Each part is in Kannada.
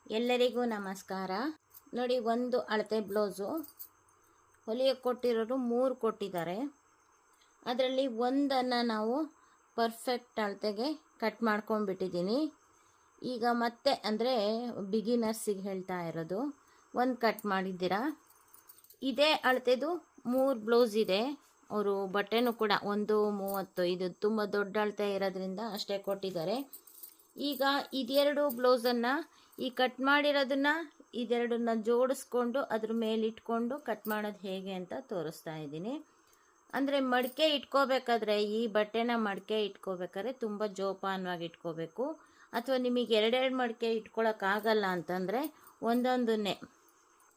ಎಲ್ಲರಿಗೂ ನಮಸ್ಕಾರ. ನೋಡಿ, ಒಂದು ಅಳತೆ ಬ್ಲೌಸು ಹೊಲಿಯೋಕ್ಕೆ ಕೊಟ್ಟಿರೋರು 3 ಕೊಟ್ಟಿದ್ದಾರೆ. ಅದರಲ್ಲಿ ಒಂದನ್ನು ನಾವು ಪರ್ಫೆಕ್ಟ್ ಅಳತೆಗೆ ಕಟ್ ಮಾಡ್ಕೊಂಡ್ಬಿಟ್ಟಿದ್ದೀನಿ. ಈಗ ಮತ್ತೆ ಅಂದರೆ ಬಿಗಿನರ್ಸಿಗೆ ಹೇಳ್ತಾ ಇರೋದು, ಒಂದು ಕಟ್ ಮಾಡಿದ್ದೀರಾ. ಇದೇ ಅಳತೆದು 3 ಬ್ಲೌಸ್ ಇದೆ. ಅವರು ಬಟ್ಟೆನೂ ಕೂಡ 1:30, ಇದು ತುಂಬ ದೊಡ್ಡ ಅಳತೆ ಇರೋದ್ರಿಂದ ಅಷ್ಟೇ ಕೊಟ್ಟಿದ್ದಾರೆ. ಈಗ ಇದೆರಡು ಬ್ಲೌಸನ್ನು ಈ ಕಟ್ ಮಾಡಿರೋದನ್ನು ಇದೆರಡನ್ನ ಜೋಡಿಸ್ಕೊಂಡು ಅದ್ರ ಮೇಲೆ ಇಟ್ಕೊಂಡು ಕಟ್ ಮಾಡೋದು ಹೇಗೆ ಅಂತ ತೋರಿಸ್ತಾ ಇದ್ದೀನಿ. ಅಂದರೆ ಮಡಿಕೆ ಇಟ್ಕೋಬೇಕಾದ್ರೆ, ಈ ಬಟ್ಟೆನ ಮಡಿಕೆ ಇಟ್ಕೋಬೇಕಾದ್ರೆ ತುಂಬ ಜೋಪಾನವಾಗಿ ಇಟ್ಕೋಬೇಕು. ಅಥವಾ ನಿಮಗೆ ಎರಡೆರಡು ಮಡಿಕೆ ಇಟ್ಕೊಳ್ಳೋಕ್ಕಾಗಲ್ಲ ಅಂತಂದರೆ ಒಂದೊಂದನ್ನೇ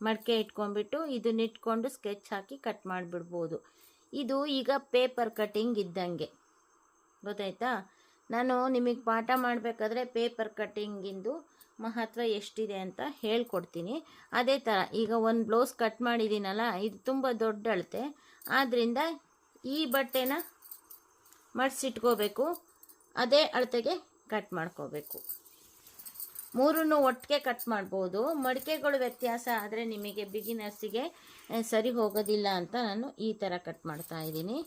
ಮಡಿಕೆ ಇಟ್ಕೊಂಡ್ಬಿಟ್ಟು ಇದನ್ನ ಇಟ್ಕೊಂಡು ಸ್ಕೆಚ್ ಹಾಕಿ ಕಟ್ ಮಾಡಿಬಿಡ್ಬೋದು. ಇದು ಈಗ ಪೇಪರ್ ಕಟ್ಟಿಂಗ್ ಇದ್ದಂಗೆ, ಗೊತ್ತಾಯ್ತಾ? ನಾನು ನಿಮಗೆ ಪಾಠ ಮಾಡಬೇಕಾದ್ರೆ ಪೇಪರ್ ಕಟ್ಟಿಂಗಿಂದು ಮಹತ್ವ ಎಷ್ಟಿದೆ ಅಂತ ಹೇಳ್ಕೊಡ್ತೀನಿ. ಅದೇ ಥರ ಈಗ ಒಂದು ಬ್ಲೌಸ್ ಕಟ್ ಮಾಡಿದ್ದೀನಲ್ಲ, ಇದು ತುಂಬ ದೊಡ್ಡ ಅಳತೆ, ಆದ್ದರಿಂದ ಈ ಬಟ್ಟೆನ ಮಡಿಸಿಟ್ಕೋಬೇಕು, ಅದೇ ಅಳತೆಗೆ ಕಟ್ ಮಾಡ್ಕೋಬೇಕು. 3 ಒಟ್ಟಿಗೆ ಕಟ್ ಮಾಡ್ಬೋದು. ಮಡಿಕೆಗಳು ವ್ಯತ್ಯಾಸ ಆದರೆ ನಿಮಗೆ ಬಿಗಿನರ್ಸಿಗೆ ಸರಿ ಹೋಗೋದಿಲ್ಲ ಅಂತ ನಾನು ಈ ಥರ ಕಟ್ ಮಾಡ್ತಾ ಇದ್ದೀನಿ.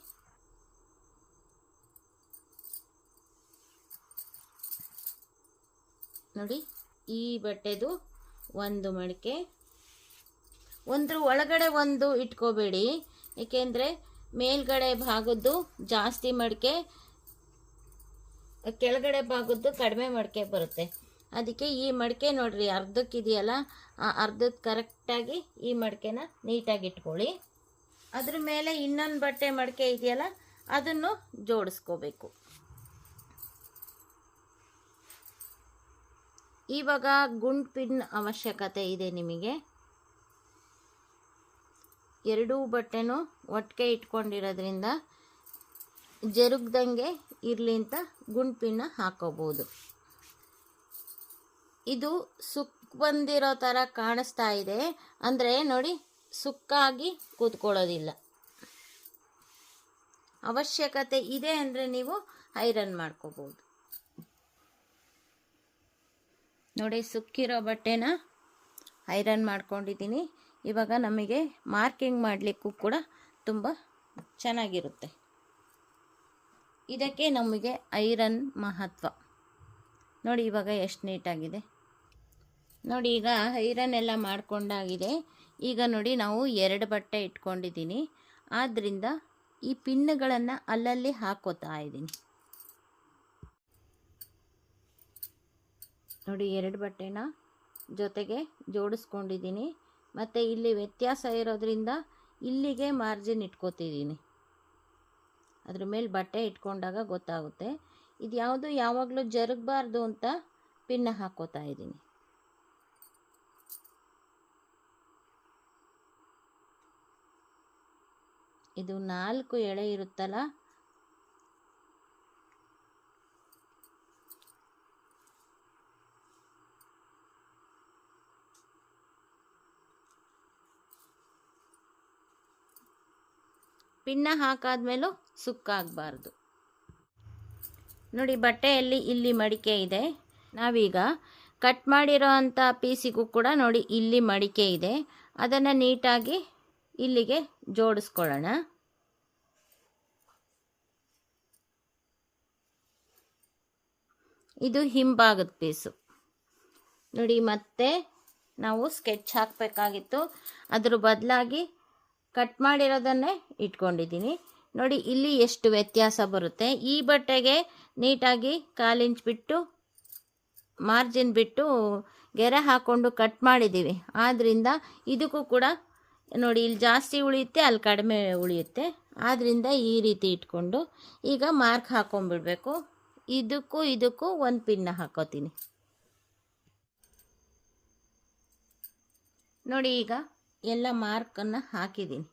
ನೋಡಿ, ಈ ಬಟ್ಟೆದು ಒಂದು ಮಡಿಕೆ, ಒಂದ್ರ ಒಳಗಡೆ ಒಂದು ಇಟ್ಕೋಬೇಡಿ, ಏಕೆಂದರೆ ಮೇಲ್ಗಡೆ ಭಾಗದ್ದು ಜಾಸ್ತಿ ಮಡಿಕೆ, ಕೆಳಗಡೆ ಭಾಗದ್ದು ಕಡಿಮೆ ಮಡಿಕೆ ಬರುತ್ತೆ. ಅದಕ್ಕೆ ಈ ಮಡಿಕೆ ನೋಡ್ರಿ ಅರ್ಧಕ್ಕಿದೆಯಲ್ಲ, ಆ ಅರ್ಧಕ್ಕೆ ಕರೆಕ್ಟಾಗಿ ಈ ಮಡಿಕೆನ ನೀಟಾಗಿ ಇಟ್ಕೊಳ್ಳಿ. ಅದ್ರ ಮೇಲೆ ಇನ್ನೊಂದು ಬಟ್ಟೆ ಮಡಿಕೆ ಇದೆಯಲ್ಲ, ಅದನ್ನು ಜೋಡಿಸ್ಕೋಬೇಕು. ಇವಾಗ ಗುಂಡ್ ಪಿನ್ ಅವಶ್ಯಕತೆ ಇದೆ ನಿಮಗೆ. ಎರಡೂ ಬಟ್ಟೆನೂ ಒಟ್ಟಿಗೆ ಇಟ್ಕೊಂಡಿರೋದ್ರಿಂದ ಜರುಗ್ದಂಗೆ ಇರಲಿ ಅಂತ ಗುಂಡ್ ಪಿನ್ನ ಹಾಕೋಬೋದು. ಇದು ಸುಕ್ ಬಂದಿರೋ ಥರ ಕಾಣಿಸ್ತಾ ಇದೆ ಅಂದರೆ ನೋಡಿ, ಸುಕ್ಕಾಗಿ ಕೂತ್ಕೊಳ್ಳೋದಿಲ್ಲ. ಅವಶ್ಯಕತೆ ಇದೆ ಅಂದರೆ ನೀವು ಐರನ್ ಮಾಡ್ಕೋಬೋದು. ನೋಡಿ, ಸುಕ್ಕಿರೋ ಬಟ್ಟೆನ ಐರನ್ ಮಾಡ್ಕೊಂಡಿದ್ದೀನಿ. ಇವಾಗ ನಮಗೆ ಮಾರ್ಕಿಂಗ್ ಮಾಡಲಿಕ್ಕೂ ಕೂಡ ತುಂಬ ಚೆನ್ನಾಗಿರುತ್ತೆ. ಇದಕ್ಕೆ ನಮಗೆ ಐರನ್ ಮಹತ್ವ. ನೋಡಿ ಇವಾಗ ಎಷ್ಟು ನೀಟಾಗಿದೆ. ನೋಡಿ, ಈಗ ಐರನ್ ಎಲ್ಲ ಮಾಡ್ಕೊಂಡಾಗಿದೆ. ಈಗ ನೋಡಿ, ನಾವು 2 ಬಟ್ಟೆ ಇಟ್ಕೊಂಡಿದ್ದೀನಿ, ಆದ್ದರಿಂದ ಈ ಪಿನ್ನುಗಳನ್ನು ಅಲ್ಲಲ್ಲಿ ಹಾಕೋತಾ ಇದ್ದೀನಿ. ನೋಡಿ, 2 ಬಟ್ಟೆನ ಜೊತೆಗೆ ಜೋಡಿಸ್ಕೊಂಡಿದ್ದೀನಿ. ಮತ್ತು ಇಲ್ಲಿ ವ್ಯತ್ಯಾಸ ಇರೋದ್ರಿಂದ ಇಲ್ಲಿಗೆ ಮಾರ್ಜಿನ್ ಇಟ್ಕೋತಿದ್ದೀನಿ. ಅದ್ರ ಮೇಲೆ ಬಟ್ಟೆ ಇಟ್ಕೊಂಡಾಗ ಗೊತ್ತಾಗುತ್ತೆ. ಇದು ಯಾವುದು ಯಾವಾಗಲೂ ಜರುಗಬಾರ್ದು ಅಂತ ಪಿನ್ನ ಹಾಕೋತಾ ಇದ್ದೀನಿ. ಇದು 4 ಎಳೆ ಇರುತ್ತಲ್ಲ, ಪಿನ್ನ ಹಾಕಾದ್ಮೇಲೂ ಸುಕ್ಕಾಗಬಾರ್ದು. ನೋಡಿ, ಬಟ್ಟೆಯಲ್ಲಿ ಇಲ್ಲಿ ಮಡಿಕೆ ಇದೆ. ನಾವೀಗ ಕಟ್ ಮಾಡಿರೋ ಅಂಥ ಪೀಸಿಗೂ ಕೂಡ ನೋಡಿ ಇಲ್ಲಿ ಮಡಿಕೆ ಇದೆ. ಅದನ್ನು ನೀಟಾಗಿ ಇಲ್ಲಿಗೆ ಜೋಡಿಸ್ಕೊಳ್ಳೋಣ. ಇದು ಹಿಂಭಾಗದ ಪೀಸು. ನೋಡಿ, ಮತ್ತೆ ನಾವು ಸ್ಕೆಚ್ ಹಾಕಬೇಕಾಗಿತ್ತು, ಅದ್ರ ಬದಲಾಗಿ ಕಟ್ ಮಾಡಿರೋದನ್ನೇ ಇಟ್ಕೊಂಡಿದ್ದೀನಿ. ನೋಡಿ, ಇಲ್ಲಿ ಎಷ್ಟು ವ್ಯತ್ಯಾಸ ಬರುತ್ತೆ. ಈ ಬಟ್ಟೆಗೆ ನೀಟಾಗಿ 1/4 ಇಂಚ್ ಬಿಟ್ಟು ಮಾರ್ಜಿನ್ ಬಿಟ್ಟು ಗೆರೆ ಹಾಕ್ಕೊಂಡು ಕಟ್ ಮಾಡಿದ್ದೀವಿ. ಆದ್ದರಿಂದ ಇದಕ್ಕೂ ಕೂಡ ನೋಡಿ, ಇಲ್ಲಿ ಜಾಸ್ತಿ ಉಳಿಯುತ್ತೆ, ಅಲ್ಲಿ ಕಡಿಮೆ ಉಳಿಯುತ್ತೆ. ಆದ್ದರಿಂದ ಈ ರೀತಿ ಇಟ್ಕೊಂಡು ಈಗ ಮಾರ್ಕ್ ಹಾಕೊಂಡ್ಬಿಡ್ಬೇಕು. ಇದಕ್ಕೂ ಒಂದು ಪಿನ್ನ ಹಾಕೋತೀನಿ. ನೋಡಿ, ಈಗ ಎಲ್ಲ ಮಾರ್ಕನ್ನು ಹಾಕಿದ್ದೀನಿ.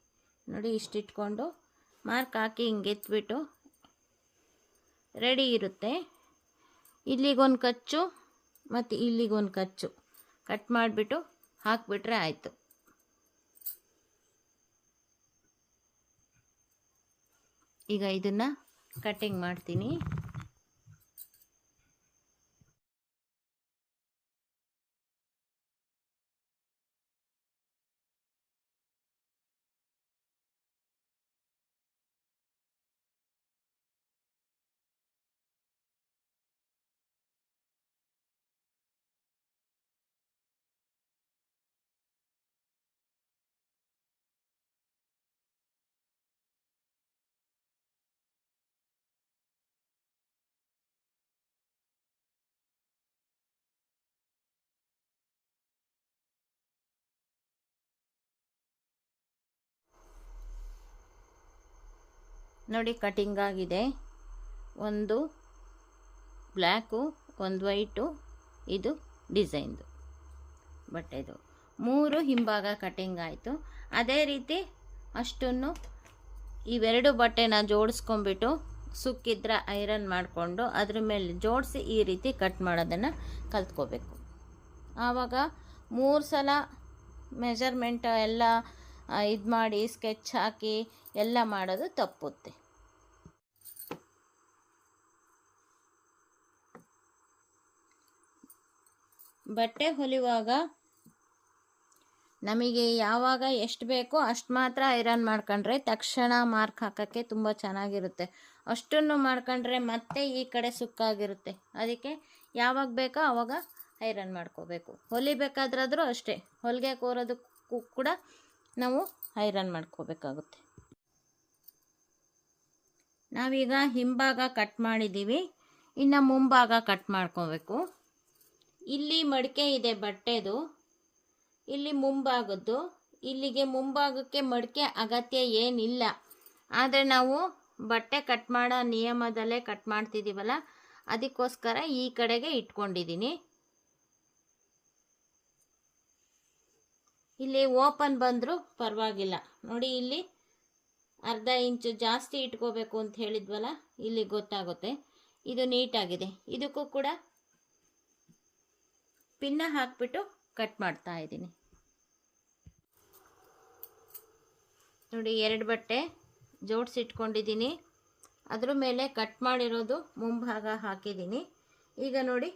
ನೋಡಿ, ಇಷ್ಟಿಟ್ಕೊಂಡು ಮಾರ್ಕ್ ಹಾಕಿ ಹಿಂಗೆ ಎತ್ಬಿಟ್ಟು ರೆಡಿ ಇರುತ್ತೆ. ಇಲ್ಲಿಗೊಂದು ಕಚ್ಚು ಮತ್ತು ಇಲ್ಲಿಗೊಂದು ಕಚ್ಚು ಕಟ್ ಮಾಡಿಬಿಟ್ಟು ಹಾಕಿಬಿಟ್ರೆ ಆಯಿತು. ಈಗ ಇದನ್ನು ಕಟ್ಟಿಂಗ್ ಮಾಡ್ತೀನಿ. ನೋಡಿ ಕಟಿಂಗ್ ಆಗಿದೆ. ಒಂದು ಬ್ಲ್ಯಾಕು, ಒಂದು ವೈಟು, ಇದು ಡಿಸೈನ್ದು ಬಟ್ಟೆದು 3 ಹಿಂಭಾಗ ಕಟಿಂಗ್ ಆಯಿತು. ಅದೇ ರೀತಿ ಅಷ್ಟನ್ನು ಇವೆರಡು ಬಟ್ಟೆನ ಜೋಡಿಸ್ಕೊಂಬಿಟ್ಟು ಸುಕ್ಕಿದ್ರೆ ಐರನ್ ಮಾಡಿಕೊಂಡು ಅದ್ರ ಮೇಲೆ ಜೋಡಿಸಿ ಈ ರೀತಿ ಕಟ್ ಮಾಡೋದನ್ನು ಕಲ್ತ್ಕೋಬೇಕು. ಆವಾಗ 3 ಸಲ ಮೆಜರ್ಮೆಂಟ್ ಎಲ್ಲ ಇದು ಮಾಡಿ ಸ್ಕೆಚ್ ಹಾಕಿ ಎಲ್ಲ ಮಾಡೋದು ತಪ್ಪುತ್ತೆ. ಬಟ್ಟೆ ಹೊಲಿಯುವಾಗ ನಮಗೆ ಯಾವಾಗ ಎಷ್ಟು ಬೇಕೋ ಅಷ್ಟು ಮಾತ್ರ ಐರನ್ ಮಾಡ್ಕೊಂಡ್ರೆ ತಕ್ಷಣ ಮಾರ್ಕ್ ಹಾಕೋಕ್ಕೆ ತುಂಬ ಚೆನ್ನಾಗಿರುತ್ತೆ. ಅಷ್ಟನ್ನು ಮಾಡ್ಕೊಂಡ್ರೆ ಮತ್ತೆ ಈ ಕಡೆ ಸುಕ್ಕಾಗಿರುತ್ತೆ. ಅದಕ್ಕೆ ಯಾವಾಗ ಬೇಕೋ ಆವಾಗ ಐರನ್ ಮಾಡ್ಕೋಬೇಕು. ಹೊಲಿಬೇಕಾದ್ರಾದರೂ ಅಷ್ಟೇ, ಹೊಲಿಗೆ ಕೋರೋದಕ್ಕೂ ಕೂಡ ನಾವು ಐರನ್ ಮಾಡ್ಕೋಬೇಕಾಗುತ್ತೆ. ನಾವೀಗ ಹಿಂಭಾಗ ಕಟ್ ಮಾಡಿದ್ದೀವಿ, ಇನ್ನು ಮುಂಭಾಗ ಕಟ್ ಮಾಡ್ಕೋಬೇಕು. ಇಲ್ಲಿ ಮಡಿಕೆ ಇದೆ ಬಟ್ಟೆದು, ಇಲ್ಲಿ ಮುಂಭಾಗದ್ದು. ಇಲ್ಲಿಗೆ ಮುಂಭಾಗಕ್ಕೆ ಮಡಿಕೆ ಅಗತ್ಯ ಏನಿಲ್ಲ, ಆದರೆ ನಾವು ಬಟ್ಟೆ ಕಟ್ ಮಾಡೋ ನಿಯಮದಲ್ಲೇ ಕಟ್ ಮಾಡ್ತಿದ್ದೀವಲ್ಲ, ಅದಕ್ಕೋಸ್ಕರ ಈ ಕಡೆಗೆ ಇಟ್ಕೊಂಡಿದ್ದೀನಿ. ಇಲ್ಲಿ ಓಪನ್ ಬಂದರೂ ಪರವಾಗಿಲ್ಲ. ನೋಡಿ, ಇಲ್ಲಿ ಅರ್ಧ ಇಂಚು ಜಾಸ್ತಿ ಇಟ್ಕೋಬೇಕು ಅಂತ ಹೇಳಿದ್ವಲ್ಲ, ಇಲ್ಲಿ ಗೊತ್ತಾಗುತ್ತೆ. ಇದು ನೀಟಾಗಿದೆ. ಇದಕ್ಕೂ ಕೂಡ ಪಿನ್ನ ಹಾಕ್ಬಿಟ್ಟು ಕಟ್ ಮಾಡ್ತಾ ಇದ್ದೀನಿ. ನೋಡಿ, 2 ಬಟ್ಟೆ ಜೋಡಿಸಿಟ್ಕೊಂಡಿದ್ದೀನಿ. ಅದ್ರ ಮೇಲೆ ಕಟ್ ಮಾಡಿರೋದು ಮುಂಭಾಗ ಹಾಕಿದ್ದೀನಿ. ಈಗ ನೋಡಿ,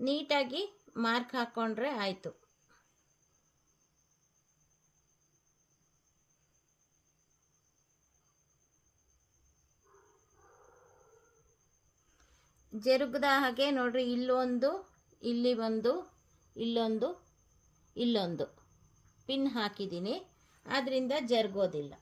ನೀಟಾಗಿ ಮಾರ್ಕ್ ಹಾಕ್ಕೊಂಡ್ರೆ ಆಯಿತು. ಜರುಗದ ಹಾಗೆ ನೋಡ್ರಿ, ಇಲ್ಲೊಂದು, ಇಲ್ಲಿ ಒಂದು, ಇಲ್ಲೊಂದು, ಇಲ್ಲೊಂದು ಪಿನ್ ಹಾಕಿದ್ದೀನಿ. ಆದ್ದರಿಂದ ಜರುಗೋದಿಲ್ಲ.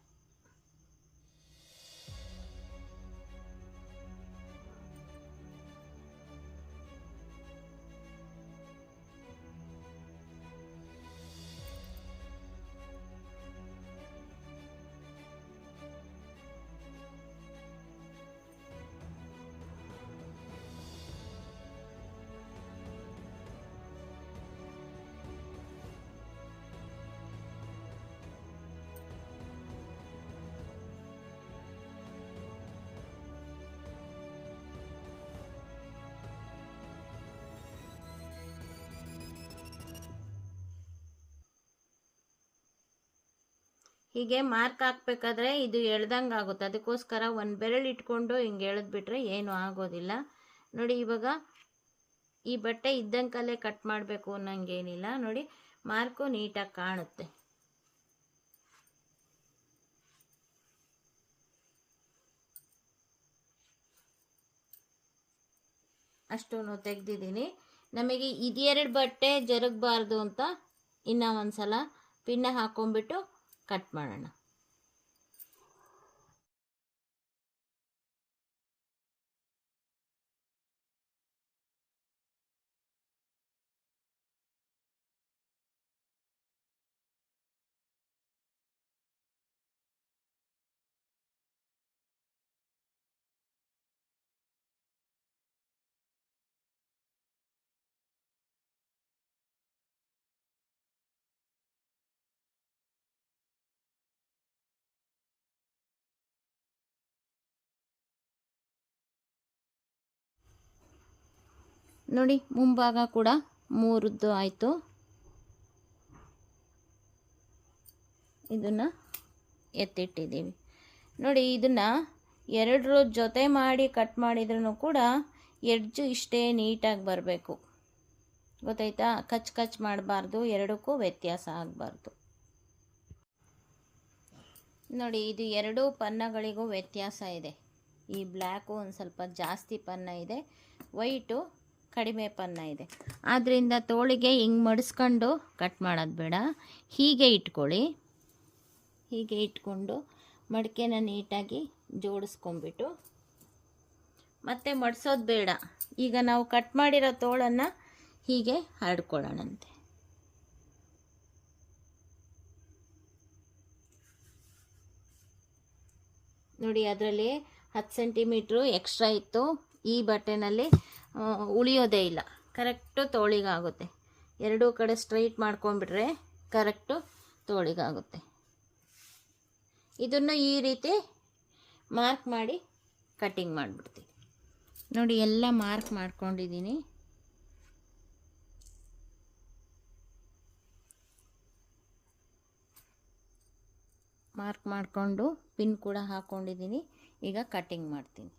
ಹೀಗೆ ಮಾರ್ಕ್ ಹಾಕ್ಬೇಕಾದ್ರೆ ಇದು ಎಳ್ದಂಗೆ ಆಗುತ್ತೆ. ಅದಕ್ಕೋಸ್ಕರ ಒಂದು ಬೆರಳು ಇಟ್ಕೊಂಡು ಹಿಂಗೆ ಎಳೆದ್ಬಿಟ್ರೆ ಏನೂ ಆಗೋದಿಲ್ಲ. ನೋಡಿ, ಇವಾಗ ಈ ಬಟ್ಟೆ ಇದ್ದಂಕಲ್ಲೇ ಕಟ್ ಮಾಡಬೇಕು ಅನ್ನೋಂಗೇನಿಲ್ಲ. ನೋಡಿ, ಮಾರ್ಕು ನೀಟಾಗಿ ಕಾಣುತ್ತೆ. ಅಷ್ಟನ್ನು ತೆಗೆದಿದ್ದೀನಿ. ನಮಗೆ ಇದೆರಡು ಬಟ್ಟೆ ಜರುಗಬಾರ್ದು ಅಂತ ಇನ್ನೂ ಒಂದು ಸಲ ಪಿನ್ನ ಹಾಕ್ಕೊಂಬಿಟ್ಟು ಕಟ್ ಮಾಡೋಣ. ನೋಡಿ, ಮುಂಭಾಗ ಕೂಡ 3 ಆಯಿತು. ಇದನ್ನು ಎತ್ತಿಟ್ಟಿದ್ದೀವಿ. ನೋಡಿ, ಇದನ್ನು 2 ಜೊತೆ ಮಾಡಿ ಕಟ್ ಮಾಡಿದ್ರೂ ಕೂಡ ಎಡ್ಜು ಇಷ್ಟೇ ನೀಟಾಗಿ ಬರಬೇಕು. ಗೊತ್ತಾಯ್ತಾ? ಕಚ್ ಮಾಡಬಾರ್ದು, ಎರಡಕ್ಕೂ ವ್ಯತ್ಯಾಸ ಆಗಬಾರ್ದು. ನೋಡಿ, ಇದು 2 ಪನ್ನಗಳಿಗೂ ವ್ಯತ್ಯಾಸ ಇದೆ. ಈ ಬ್ಲ್ಯಾಕು ಒಂದು ಸ್ವಲ್ಪ ಜಾಸ್ತಿ ಪನ್ನ ಇದೆ, ವೈಟು ಕಡಿಮೆ ಪನ್ನ ಇದೆ. ಆದ್ದರಿಂದ ತೋಳಿಗೆ ಹಿಂಗೆ ಮಡಿಸ್ಕೊಂಡು ಕಟ್ ಮಾಡೋದು ಬೇಡ, ಹೀಗೆ ಇಟ್ಕೊಳ್ಳಿ. ಹೀಗೆ ಇಟ್ಕೊಂಡು ಮಡಿಕೆನ ನೀಟಾಗಿ ಜೋಡಿಸ್ಕೊಂಬಿಟ್ಟು ಮತ್ತೆ ಮಡಿಸೋದು ಬೇಡ. ಈಗ ನಾವು ಕಟ್ ಮಾಡಿರೋ ತೋಳನ್ನು ಹೀಗೆ ಹರಡ್ಕೊಳ್ಳೋಣಂತೆ. ನೋಡಿ ಅದರಲ್ಲಿ 10 ಸೆಂಟಿಮೀಟ್ರು ಎಕ್ಸ್ಟ್ರಾ ಇತ್ತು. ಈ ಬಟ್ಟೆನಲ್ಲಿ ಉಳಿಯೋದೇ ಇಲ್ಲ, ಕರೆಕ್ಟು ತೋಳಿಗಾಗುತ್ತೆ. ಎರಡೂ ಕಡೆ ಸ್ಟ್ರೈಟ್ ಮಾಡ್ಕೊಂಡ್ಬಿಟ್ರೆ ಕರೆಕ್ಟು ತೋಳಿಗಾಗುತ್ತೆ. ಇದನ್ನು ಈ ರೀತಿ ಮಾರ್ಕ್ ಮಾಡಿ ಕಟ್ಟಿಂಗ್ ಮಾಡಿಬಿಡ್ತೀನಿ. ನೋಡಿ ಎಲ್ಲ ಮಾರ್ಕ್ ಮಾಡ್ಕೊಂಡಿದ್ದೀನಿ. ಮಾರ್ಕ್ ಮಾಡಿಕೊಂಡು ಪಿನ್ ಕೂಡ ಹಾಕ್ಕೊಂಡಿದ್ದೀನಿ. ಈಗ ಕಟ್ಟಿಂಗ್ ಮಾಡ್ತೀನಿ.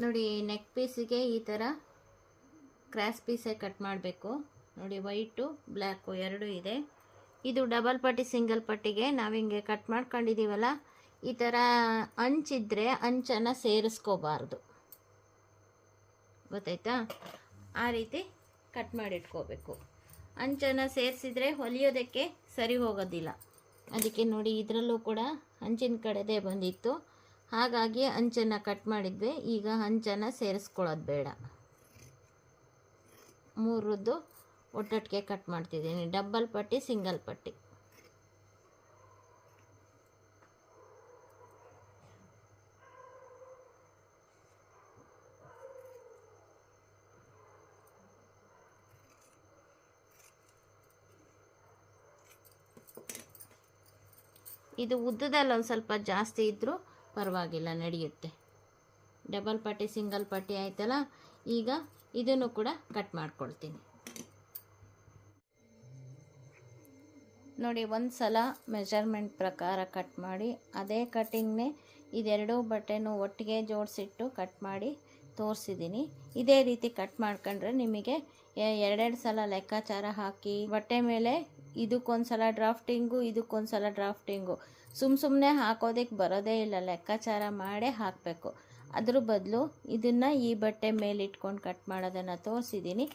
ನೋಡಿ ನೆಕ್ ಪೀಸಿಗೆ ಈ ಥರ ಕ್ರಾಸ್ ಪೀಸೇ ಕಟ್ ಮಾಡಬೇಕು. ನೋಡಿ ವೈಟು ಬ್ಲ್ಯಾಕು ಎರಡೂ ಇದೆ. ಇದು ಡಬಲ್ ಪಟ್ಟಿ ಸಿಂಗಲ್ ಪಟ್ಟಿಗೆ ನಾವು ಹಿಂಗೆ ಕಟ್ ಮಾಡ್ಕೊಂಡಿದ್ದೀವಲ್ಲ, ಈ ಥರ ಅಂಚಿದ್ರೆ ಅಂಚನ್ನು ಸೇರಿಸ್ಕೋಬಾರ್ದು, ಗೊತ್ತಾಯ್ತಾ? ಆ ರೀತಿ ಕಟ್ ಮಾಡಿಟ್ಕೋಬೇಕು. ಅಂಚನ್ನು ಸೇರಿಸಿದ್ರೆ ಹೊಲಿಯೋದಕ್ಕೆ ಸರಿ ಹೋಗೋದಿಲ್ಲ. ಅದಕ್ಕೆ ನೋಡಿ ಇದರಲ್ಲೂ ಕೂಡ ಅಂಚಿನ ಕಡೆದೇ ಬಂದಿತ್ತು, ಹಾಗಾಗಿ ಅಂಚನ್ನು ಕಟ್ ಮಾಡಿದ್ವಿ. ಈಗ ಅಂಚನ್ನು ಸೇರಿಸ್ಕೊಳ್ಳೋದು ಬೇಡ. ಮೂರದ್ದು ಒಟ್ಟೊಟ್ಟಿಗೆ ಕಟ್ ಮಾಡ್ತಿದ್ದೀನಿ. ಡಬಲ್ ಪಟ್ಟಿ ಸಿಂಗಲ್ ಪಟ್ಟಿ. ಇದು ಉದ್ದದಲ್ಲಿ ಒಂದು ಸ್ವಲ್ಪ ಜಾಸ್ತಿ ಇದ್ದರೂ ಪರವಾಗಿಲ್ಲ, ನಡೆಯುತ್ತೆ. ಡಬಲ್ ಪಟ್ಟಿ ಸಿಂಗಲ್ ಪಟ್ಟಿ ಆಯ್ತಲ್ಲ, ಈಗ ಇದನ್ನು ಕೂಡ ಕಟ್ ಮಾಡ್ಕೊಳ್ತೀನಿ. ನೋಡಿ ಒಂದು ಸಲ ಮೆಜರ್ಮೆಂಟ್ ಪ್ರಕಾರ ಕಟ್ ಮಾಡಿ ಅದೇ ಕಟ್ಟಿಂಗ್ನೇ ಇದೆರಡೂ ಬಟ್ಟೆನೂ ಒಟ್ಟಿಗೆ ಜೋಡಿಸಿಟ್ಟು ಕಟ್ ಮಾಡಿ ತೋರಿಸಿದ್ದೀನಿ. ಇದೇ ರೀತಿ ಕಟ್ ಮಾಡ್ಕೊಂಡ್ರೆ ನಿಮಗೆ ಎರಡೆರಡು ಸಲ ಲೆಕ್ಕಾಚಾರ ಹಾಕಿ ಬಟ್ಟೆ ಮೇಲೆ ಇದಕ್ಕೊಂದು ಸಲ ಡ್ರಾಫ್ಟಿಂಗು ಇದಕ್ಕೊಂದು ಸಲ ಡ್ರಾಫ್ಟಿಂಗು ಸುಮ್ಮನೆ ಹಾಕೋದಕ್ಕೆ ಬರೋದೇ ಇಲ್ಲ, ಲೆಕ್ಕಾಚಾರ ಮಾಡೇ ಹಾಕಬೇಕು. ಅದ್ರ ಬದಲು ಇದನ್ನು ಈ ಬಟ್ಟೆ ಮೇಲೆ ಇಟ್ಕೊಂಡು ಕಟ್ ಮಾಡೋದನ್ನು ತೋರಿಸಿದ್ದೀನಿ.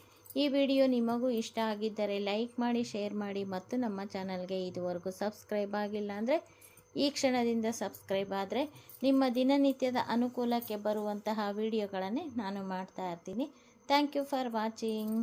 ಈ ವಿಡಿಯೋ ನಿಮಗೂ ಇಷ್ಟ ಆಗಿದ್ದರೆ ಲೈಕ್ ಮಾಡಿ, ಶೇರ್ ಮಾಡಿ ಮತ್ತು ನಮ್ಮ ಚಾನಲ್ಗೆ ಇದುವರೆಗೂ ಸಬ್ಸ್ಕ್ರೈಬ್ ಆಗಿಲ್ಲ ಅಂದರೆ ಈ ಕ್ಷಣದಿಂದ ಸಬ್ಸ್ಕ್ರೈಬ್ ಆದರೆ ನಿಮ್ಮ ದಿನನಿತ್ಯದ ಅನುಕೂಲಕ್ಕೆ ಬರುವಂತಹ ವಿಡಿಯೋಗಳನ್ನೇ ನಾನು ಮಾಡ್ತಾ ಇರ್ತೀನಿ. Thank you for watching.